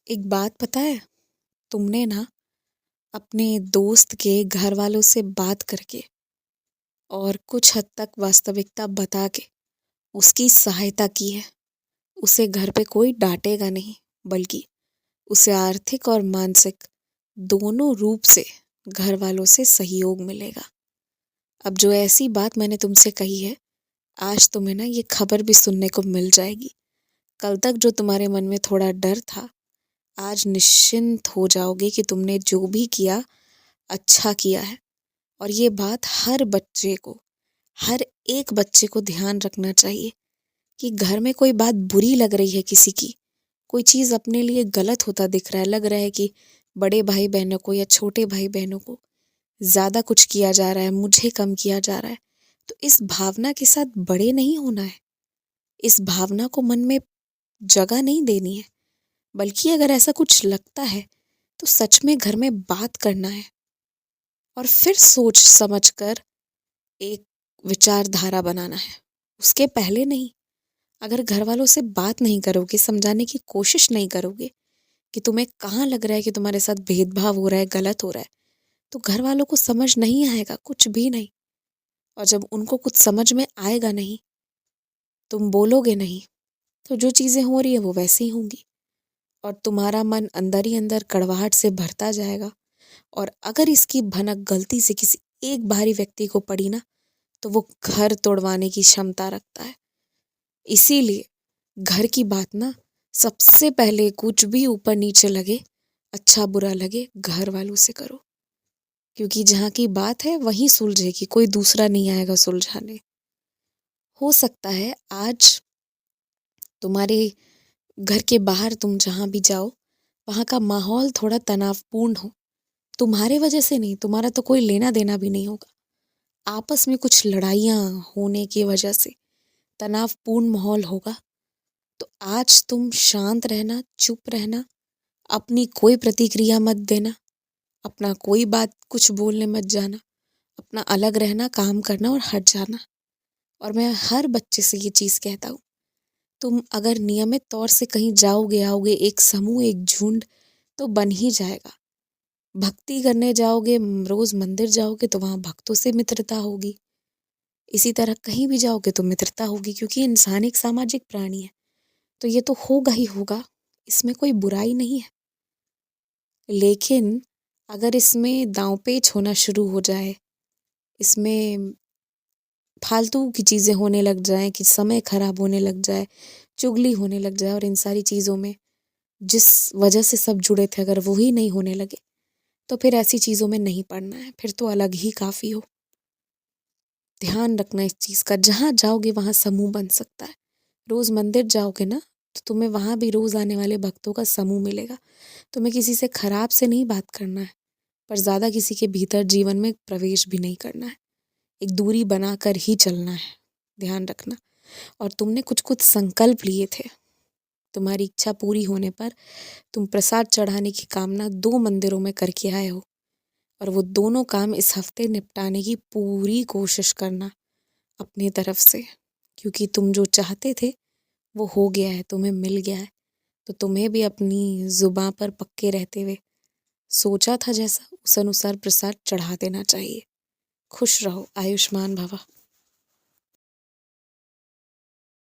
एक बात पता है, तुमने ना अपने दोस्त के घर वालों से बात करके और कुछ हद तक वास्तविकता बता के उसकी सहायता की है। उसे घर पे कोई डांटेगा नहीं, बल्कि उसे आर्थिक और मानसिक दोनों रूप से घर वालों से सहयोग मिलेगा। अब जो ऐसी बात मैंने तुमसे कही है, आज तुम्हें ना ये खबर भी सुनने को मिल जाएगी। कल तक जो तुम्हारे मन में थोड़ा डर था, आज निश्चिंत हो जाओगे कि तुमने जो भी किया अच्छा किया है। और ये बात हर एक बच्चे को ध्यान रखना चाहिए कि घर में कोई बात बुरी लग रही है, किसी की कोई चीज़ अपने लिए गलत होता दिख रहा है, लग रहा है कि बड़े भाई बहनों को या छोटे भाई बहनों को ज़्यादा कुछ किया जा रहा है, मुझे कम किया जा रहा है, तो इस भावना के साथ बड़े नहीं होना है। इस भावना को मन में जगह नहीं देनी है, बल्कि अगर ऐसा कुछ लगता है तो सच में घर में बात करना है और फिर सोच समझ कर एक विचारधारा बनाना है, उसके पहले नहीं। अगर घर वालों से बात नहीं करोगे, समझाने की कोशिश नहीं करोगे कि तुम्हें कहाँ लग रहा है कि तुम्हारे साथ भेदभाव हो रहा है, गलत हो रहा है, तो घर वालों को समझ नहीं आएगा, कुछ भी नहीं। और जब उनको कुछ समझ में आएगा नहीं, तुम बोलोगे नहीं, तो जो चीज़ें हो रही है वो वैसी ही होंगी और तुम्हारा मन अंदर ही अंदर कड़वाहट से भरता जाएगा। और अगर इसकी भनक गलती से किसी एक बाहरी व्यक्ति को पड़ी ना, तो वो घर तोड़वाने की क्षमता रखता है। इसीलिए घर की बात ना सबसे पहले, कुछ भी ऊपर नीचे लगे, अच्छा बुरा लगे, घर वालों से करो, क्योंकि जहाँ की बात है वहीं सुलझेगी, कोई दूसरा नहीं आएगा सुलझाने। हो सकता है आज तुम्हारे घर के बाहर तुम जहाँ भी जाओ, वहाँ का माहौल थोड़ा तनावपूर्ण हो, तुम्हारे वजह से नहीं, तुम्हारा तो कोई लेना देना भी नहीं होगा, आपस में कुछ लड़ाइयाँ होने की वजह से तनावपूर्ण माहौल होगा। तो आज तुम शांत रहना, चुप रहना, अपनी कोई प्रतिक्रिया मत देना, अपना कोई बात कुछ बोलने मत जाना, अपना अलग रहना, काम करना और हट जाना। और मैं हर बच्चे से ये चीज़ कहता हूँ, तुम अगर नियमित तौर से कहीं जाओगे आओगे, एक समूह एक झुंड तो बन ही जाएगा। भक्ति करने जाओगे, रोज मंदिर जाओगे तो वहाँ भक्तों से मित्रता होगी। इसी तरह कहीं भी जाओगे तो मित्रता होगी, क्योंकि इंसान एक सामाजिक प्राणी है, तो ये तो होगा ही होगा, इसमें कोई बुराई नहीं है। लेकिन अगर इसमें दांव-पेच होना शुरू हो जाए, इसमें फालतू की चीज़ें होने लग जाएँ, कि समय खराब होने लग जाए, चुगली होने लग जाए और इन सारी चीज़ों में जिस वजह से सब जुड़े थे अगर वो ही नहीं होने लगे, तो फिर ऐसी चीज़ों में नहीं पड़ना है, फिर तो अलग ही काफ़ी हो। ध्यान रखना इस चीज़ का, जहाँ जाओगे वहाँ समूह बन सकता है। रोज़ मंदिर जाओगे ना, तो तुम्हें वहाँ भी रोज़ आने वाले भक्तों का समूह मिलेगा। तुम्हें किसी से खराब से नहीं बात करना है, पर ज़्यादा किसी के भीतर जीवन में प्रवेश भी नहीं करना है। एक दूरी बनाकर ही चलना है, ध्यान रखना। और तुमने कुछ-कुछ संकल्प लिए थे, तुम्हारी इच्छा पूरी होने पर तुम प्रसाद चढ़ाने की कामना 2 मंदिरों में करके आए हो, और वो दोनों काम इस हफ्ते निपटाने की पूरी कोशिश करना अपनी तरफ से, क्योंकि तुम जो चाहते थे वो हो गया है, तुम्हें मिल गया है। तो तुम्हें भी अपनी ज़ुबान पर पक्के रहते हुए सोचा था जैसा, उस अनुसार प्रसाद चढ़ा देना चाहिए। खुश रहो, आयुष्मान भव।